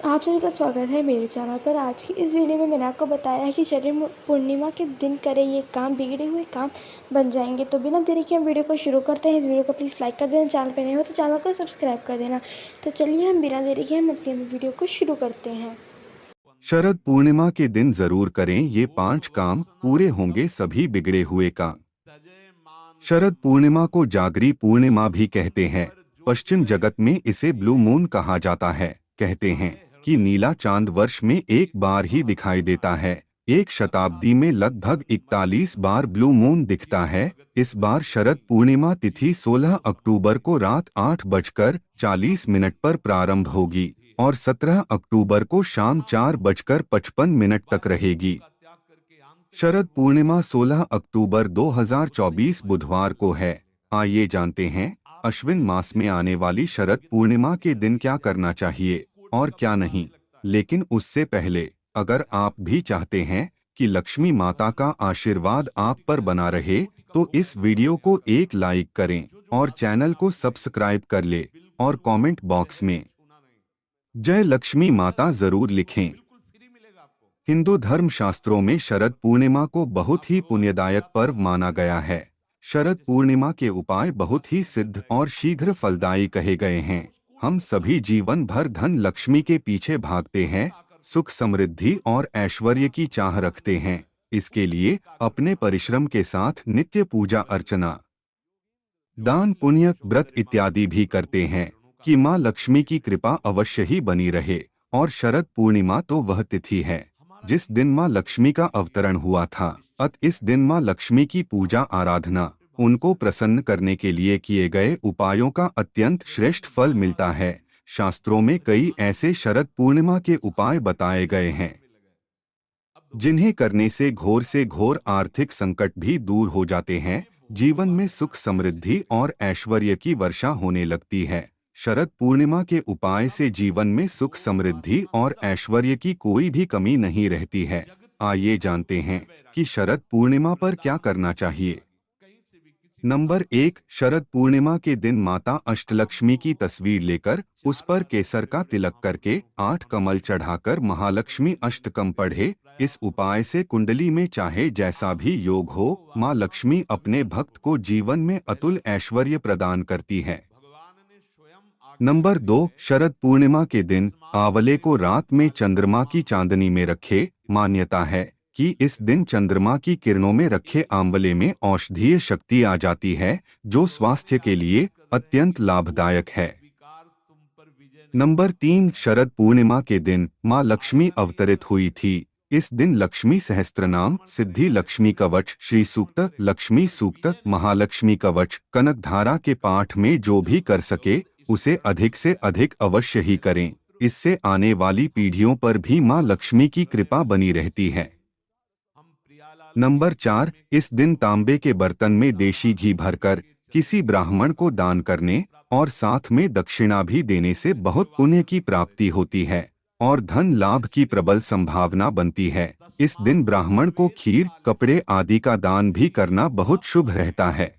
आप सभी का स्वागत है मेरे चैनल पर। आज की इस वीडियो में मैंने आपको बताया है कि शरद पूर्णिमा के दिन करें ये काम, बिगड़े हुए काम बन जाएंगे। तो बिना देरी के हम वीडियो को शुरू करते हैं। इस वीडियो को प्लीज़ लाइक कर देना, चैनल पर नए हो तो चैनल को सब्सक्राइब कर देना। तो चलिए हम बिना देरी के हम अपनी वीडियो को शुरू करते हैं। शरद पूर्णिमा के दिन जरूर करें ये 5 काम, पूरे होंगे सभी बिगड़े हुए काम। शरद पूर्णिमा को जागरी पूर्णिमा भी कहते हैं। पश्चिम जगत में इसे ब्लू मून कहा जाता है। कहते हैं कि नीला चांद वर्ष में एक बार ही दिखाई देता है। एक शताब्दी में लगभग 41 बार ब्लू मून दिखता है। इस बार शरद पूर्णिमा तिथि 16 अक्टूबर को रात 8:40 पर प्रारंभ होगी और 17 अक्टूबर को शाम 4:55 तक रहेगी। शरद पूर्णिमा 16 अक्टूबर 2024 बुधवार को है। आइए जानते हैं अश्विन मास में आने वाली शरद पूर्णिमा के दिन क्या करना चाहिए और क्या नहीं। लेकिन उससे पहले अगर आप भी चाहते हैं कि लक्ष्मी माता का आशीर्वाद आप पर बना रहे तो इस वीडियो को एक लाइक करें और चैनल को सब्सक्राइब कर ले और कमेंट बॉक्स में जय लक्ष्मी माता जरूर लिखें। हिंदू धर्म शास्त्रों में शरद पूर्णिमा को बहुत ही पुण्यदायक पर्व माना गया है। शरद पूर्णिमा के उपाय बहुत ही सिद्ध और शीघ्र फलदायी कहे गए हैं। हम सभी जीवन भर धन लक्ष्मी के पीछे भागते हैं, सुख समृद्धि और ऐश्वर्य की चाह रखते हैं। इसके लिए अपने परिश्रम के साथ नित्य पूजा अर्चना, दान पुण्य, व्रत इत्यादि भी करते हैं कि माँ लक्ष्मी की कृपा अवश्य ही बनी रहे। और शरद पूर्णिमा तो वह तिथि है जिस दिन माँ लक्ष्मी का अवतरण हुआ था। इस दिन माँ लक्ष्मी की पूजा आराधना, उनको प्रसन्न करने के लिए किए गए उपायों का अत्यंत श्रेष्ठ फल मिलता है। शास्त्रों में कई ऐसे शरद पूर्णिमा के उपाय बताए गए हैं जिन्हें करने से घोर आर्थिक संकट भी दूर हो जाते हैं। जीवन में सुख समृद्धि और ऐश्वर्य की वर्षा होने लगती है। शरद पूर्णिमा के उपाय से जीवन में सुख समृद्धि और ऐश्वर्य की कोई भी कमी नहीं रहती है। आइए जानते हैं कि शरद पूर्णिमा पर क्या करना चाहिए। नंबर 1, शरद पूर्णिमा के दिन माता अष्टलक्ष्मी की तस्वीर लेकर उस पर केसर का तिलक करके 8 कमल चढ़ाकर महालक्ष्मी अष्टकम पढ़े। इस उपाय से कुंडली में चाहे जैसा भी योग हो, माँ लक्ष्मी अपने भक्त को जीवन में अतुल ऐश्वर्य प्रदान करती है। नंबर 2, शरद पूर्णिमा के दिन आंवले को रात में चंद्रमा की चांदनी में रखे। मान्यता है कि इस दिन चंद्रमा की किरणों में रखे आंवले में औषधीय शक्ति आ जाती है, जो स्वास्थ्य के लिए अत्यंत लाभदायक है। नंबर 3, शरद पूर्णिमा के दिन माँ लक्ष्मी अवतरित हुई थी। इस दिन लक्ष्मी सहस्त्रनाम, सिद्धि लक्ष्मी कवच, श्री सूक्त, लक्ष्मी सूक्त, महालक्ष्मी कवच, कनक धारा के पाठ में जो भी कर सके उसे अधिक से अधिक अवश्य ही करें। इससे आने वाली पीढ़ियों पर भी माँ लक्ष्मी की कृपा बनी रहती है। नंबर 4, इस दिन तांबे के बर्तन में देशी घी भरकर किसी ब्राह्मण को दान करने और साथ में दक्षिणा भी देने से बहुत पुण्य की प्राप्ति होती है और धन लाभ की प्रबल संभावना बनती है। इस दिन ब्राह्मण को खीर, कपड़े आदि का दान भी करना बहुत शुभ रहता है।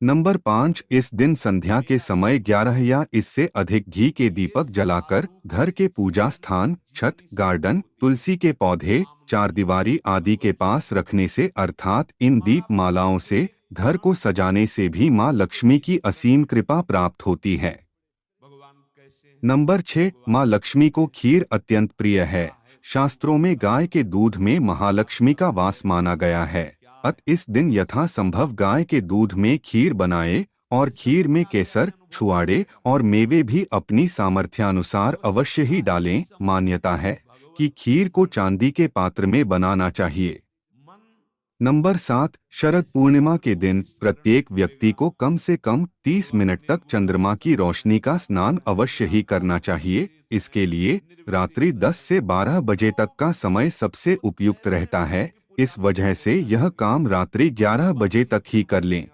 नंबर 5, इस दिन संध्या के समय 11 या इससे अधिक घी के दीपक जलाकर घर के पूजा स्थान, छत, गार्डन, तुलसी के पौधे, चारदीवारी आदि के पास रखने से अर्थात इन दीप मालाओं से घर को सजाने से भी माँ लक्ष्मी की असीम कृपा प्राप्त होती है। नंबर 6, माँ लक्ष्मी को खीर अत्यंत प्रिय है। शास्त्रों में गाय के दूध में महालक्ष्मी का वास माना गया है। इस दिन यथासंभव गाय के दूध में खीर बनाए और खीर में केसर, छुआड़े और मेवे भी अपनी सामर्थ्यानुसार अवश्य ही डालें। मान्यता है कि खीर को चांदी के पात्र में बनाना चाहिए। नंबर 7, शरद पूर्णिमा के दिन प्रत्येक व्यक्ति को कम से कम 30 मिनट तक चंद्रमा की रोशनी का स्नान अवश्य ही करना चाहिए। इसके लिए रात्रि 10 से 12 बजे तक का समय सबसे उपयुक्त रहता है। इस वजह से यह काम रात्रि 11 बजे तक ही कर लें।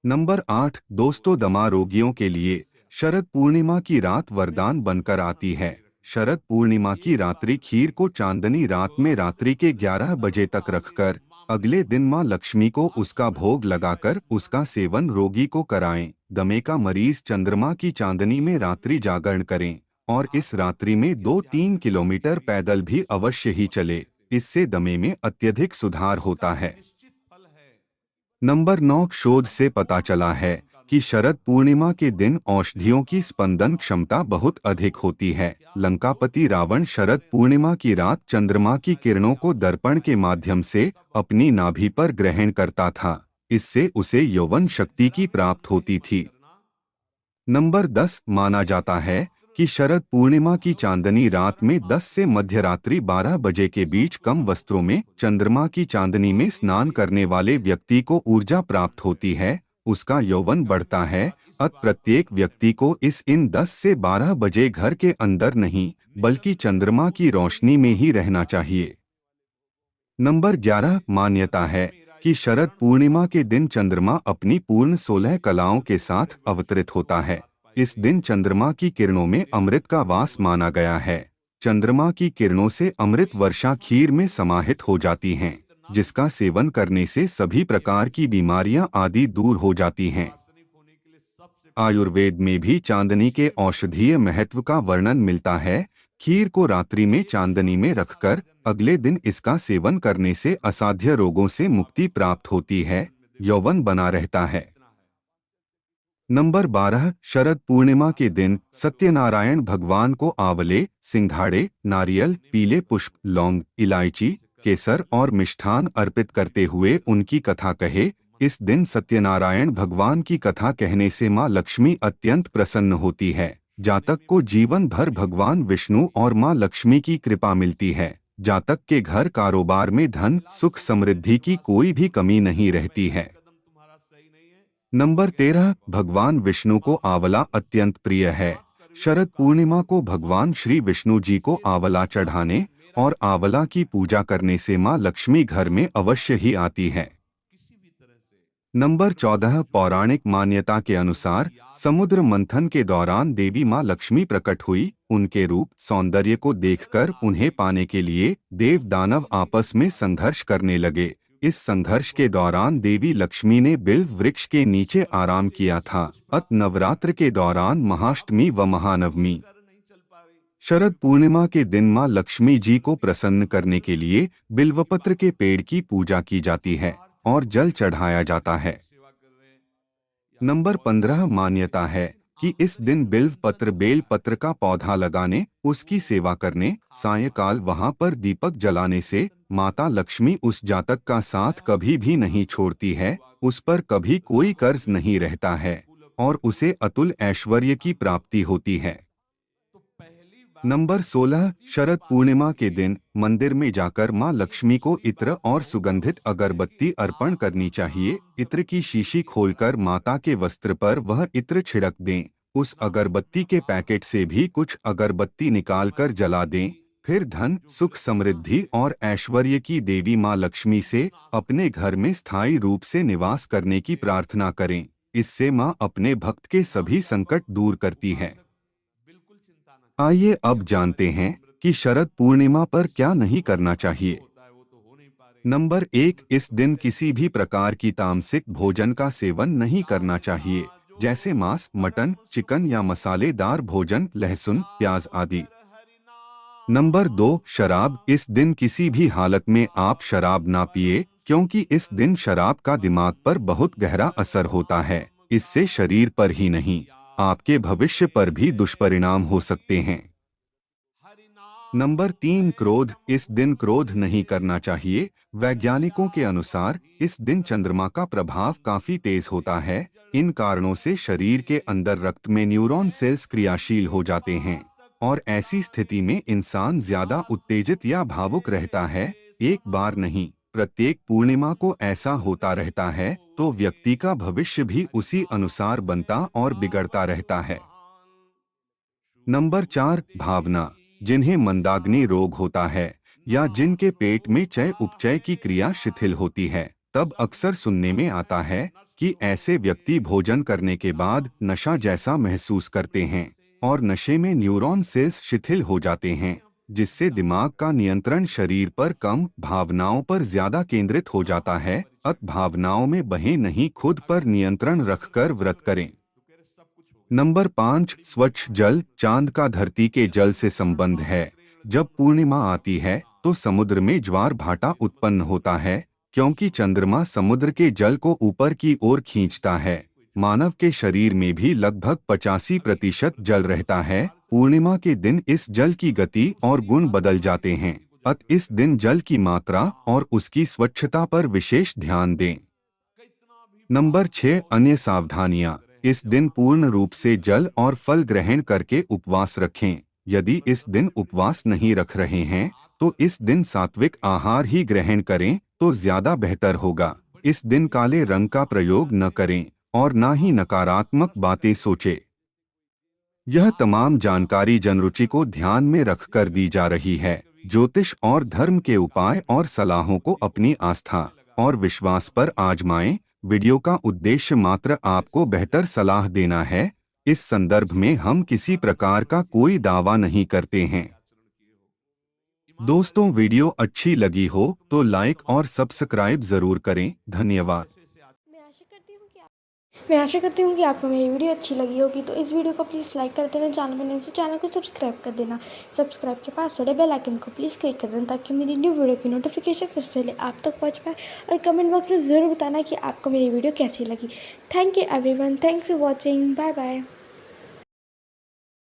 नंबर 8, दोस्तों, दमा रोगियों के लिए शरद पूर्णिमा की रात वरदान बनकर आती है। शरद पूर्णिमा की रात्रि खीर को चांदनी रात में रात्रि के 11 बजे तक रखकर अगले दिन माँ लक्ष्मी को उसका भोग लगाकर उसका सेवन रोगी को कराएं। दमे का मरीज चंद्रमा की चांदनी में रात्रि जागरण करें और इस रात्रि में 2-3 किलोमीटर पैदल भी अवश्य ही चले। इससे दमे में अत्यधिक सुधार होता है। नंबर 9 शोध से पता चला है कि शरद पूर्णिमा के दिन औषधियों की स्पंदन क्षमता बहुत अधिक होती है। लंकापति रावण शरद पूर्णिमा की रात चंद्रमा की किरणों को दर्पण के माध्यम से अपनी नाभि पर ग्रहण करता था। इससे उसे यौवन शक्ति की प्राप्त होती थी। नंबर 10 माना जाता है कि शरद पूर्णिमा की चांदनी रात में 10 से मध्यरात्रि 12 बजे के बीच कम वस्त्रों में चंद्रमा की चांदनी में स्नान करने वाले व्यक्ति को ऊर्जा प्राप्त होती है, उसका यौवन बढ़ता है। अतः प्रत्येक व्यक्ति को इन 10 से 12 बजे घर के अंदर नहीं बल्कि चंद्रमा की रोशनी में ही रहना चाहिए। नंबर 11 मान्यता है कि शरद पूर्णिमा के दिन चंद्रमा अपनी पूर्ण 16 कलाओं के साथ अवतरित होता है। इस दिन चंद्रमा की किरणों में अमृत का वास माना गया है। चंद्रमा की किरणों से अमृत वर्षा खीर में समाहित हो जाती हैं, जिसका सेवन करने से सभी प्रकार की बीमारियां आदि दूर हो जाती हैं। आयुर्वेद में भी चांदनी के औषधीय महत्व का वर्णन मिलता है। खीर को रात्रि में चांदनी में रखकर अगले दिन इसका सेवन करने से असाध्य रोगों से मुक्ति प्राप्त होती है, यौवन बना रहता है। नंबर 12 शरद पूर्णिमा के दिन सत्यनारायण भगवान को आंवले, सिंघाड़े, नारियल, पीले पुष्प, लौंग, इलायची, केसर और मिष्ठान अर्पित करते हुए उनकी कथा कहे। इस दिन सत्यनारायण भगवान की कथा कहने से माँ लक्ष्मी अत्यंत प्रसन्न होती है। जातक को जीवन भर भगवान विष्णु और माँ लक्ष्मी की कृपा मिलती है। जातक के घर कारोबार में धन, सुख, समृद्धि की कोई भी कमी नहीं रहती है। नंबर 13 भगवान विष्णु को आंवला अत्यंत प्रिय है। शरद पूर्णिमा को भगवान श्री विष्णु जी को आंवला चढ़ाने और आंवला की पूजा करने से माँ लक्ष्मी घर में अवश्य ही आती है। नंबर 14 पौराणिक मान्यता के अनुसार समुद्र मंथन के दौरान देवी माँ लक्ष्मी प्रकट हुई। उनके रूप, सौंदर्य को देखकर उन्हें पाने के लिए देव दानव आपस में संघर्ष करने लगे। इस संघर्ष के दौरान देवी लक्ष्मी ने बिल्व वृक्ष के नीचे आराम किया था। अत नवरात्र के दौरान महाअष्टमी व महानवमी, शरद पूर्णिमा के दिन मां लक्ष्मी जी को प्रसन्न करने के लिए बिल्वपत्र के पेड़ की पूजा की जाती है और जल चढ़ाया जाता है। नंबर 15 मान्यता है कि इस दिन बिल्व पत्र बेल पत्र का पौधा लगाने, उसकी सेवा करने, सायंकाल वहां पर दीपक जलाने से माता लक्ष्मी उस जातक का साथ कभी भी नहीं छोड़ती है, उस पर कभी कोई कर्ज नहीं रहता है और उसे अतुल ऐश्वर्य की प्राप्ति होती है। नंबर 16 शरद पूर्णिमा के दिन मंदिर में जाकर मां लक्ष्मी को इत्र और सुगंधित अगरबत्ती अर्पण करनी चाहिए। इत्र की शीशी खोलकर माता के वस्त्र पर वह इत्र छिड़क दें। उस अगरबत्ती के पैकेट से भी कुछ अगरबत्ती निकालकर जला दें। फिर धन, सुख, समृद्धि और ऐश्वर्य की देवी मां लक्ष्मी से अपने घर में स्थायी रूप से निवास करने की प्रार्थना करें। इससे मां अपने भक्त के सभी संकट दूर करती है। आइए अब जानते हैं कि शरद पूर्णिमा पर क्या नहीं करना चाहिए। नंबर 1 इस दिन किसी भी प्रकार की तामसिक भोजन का सेवन नहीं करना चाहिए, जैसे मांस, मटन, चिकन या मसालेदार भोजन, लहसुन, प्याज आदि। नंबर 2 शराब इस दिन किसी भी हालत में आप शराब ना पिए, क्योंकि इस दिन शराब का दिमाग पर बहुत गहरा असर होता है। इससे शरीर पर ही नहीं, आपके भविष्य पर भी दुष्परिणाम हो सकते हैं। नंबर 3 क्रोध इस दिन क्रोध नहीं करना चाहिए। वैज्ञानिकों के अनुसार इस दिन चंद्रमा का प्रभाव काफी तेज होता है। इन कारणों से शरीर के अंदर रक्त में न्यूरॉन सेल्स क्रियाशील हो जाते हैं और ऐसी स्थिति में इंसान ज्यादा उत्तेजित या भावुक रहता है। एक बार नहीं, प्रत्येक पूर्णिमा को ऐसा होता रहता है, तो व्यक्ति का भविष्य भी उसी अनुसार बनता और बिगड़ता रहता है। नंबर 4 भावना जिन्हें मंदाग्नि रोग होता है या जिनके पेट में चय उपचय की क्रिया शिथिल होती है, तब अक्सर सुनने में आता है कि ऐसे व्यक्ति भोजन करने के बाद नशा जैसा महसूस करते हैं और नशे में न्यूरॉन सेल्स शिथिल हो जाते हैं, जिससे दिमाग का नियंत्रण शरीर पर कम, भावनाओं पर ज्यादा केंद्रित हो जाता है। अत भावनाओं में बहे नहीं, खुद पर नियंत्रण रखकर व्रत करें। नंबर 5, स्वच्छ जल। चांद का धरती के जल से संबंध है। जब पूर्णिमा आती है तो समुद्र में ज्वार भाटा उत्पन्न होता है, क्योंकि चंद्रमा समुद्र के जल को ऊपर की ओर खींचता है। मानव के शरीर में भी लगभग 85% जल रहता है। पूर्णिमा के दिन इस जल की गति और गुण बदल जाते हैं। अतः इस दिन जल की मात्रा और उसकी स्वच्छता पर विशेष ध्यान दें। नंबर 6, अन्य सावधानियां। इस दिन पूर्ण रूप से जल और फल ग्रहण करके उपवास रखें। यदि इस दिन उपवास नहीं रख रहे हैं तो इस दिन सात्विक आहार ही ग्रहण करें तो ज्यादा बेहतर होगा। इस दिन काले रंग का प्रयोग न करें और न ही नकारात्मक बातें सोचें। यह तमाम जानकारी जनरुचि को ध्यान में रखकर दी जा रही है। ज्योतिष और धर्म के उपाय और सलाहों को अपनी आस्था और विश्वास पर आजमाएं। वीडियो का उद्देश्य मात्र आपको बेहतर सलाह देना है। इस संदर्भ में हम किसी प्रकार का कोई दावा नहीं करते हैं। दोस्तों, वीडियो अच्छी लगी हो तो लाइक और सब्सक्राइब जरूर करें। धन्यवाद। मैं आशा करती हूँ कि आपको मेरी वीडियो अच्छी लगी होगी। तो इस वीडियो को प्लीज़ लाइक कर देना, चैनल पर नहीं तो चैनल को सब्सक्राइब कर देना। सब्सक्राइब के पास वाले बेल आइकन को प्लीज़ क्लिक कर देना ताकि मेरी न्यू वीडियो की नोटिफिकेशन सबसे पहले आप तक पहुँच पाए। और कमेंट बॉक्स में ज़रूर बताना कि आपको मेरी वीडियो कैसी लगी। Thank you everyone, thanks for watching, bye bye.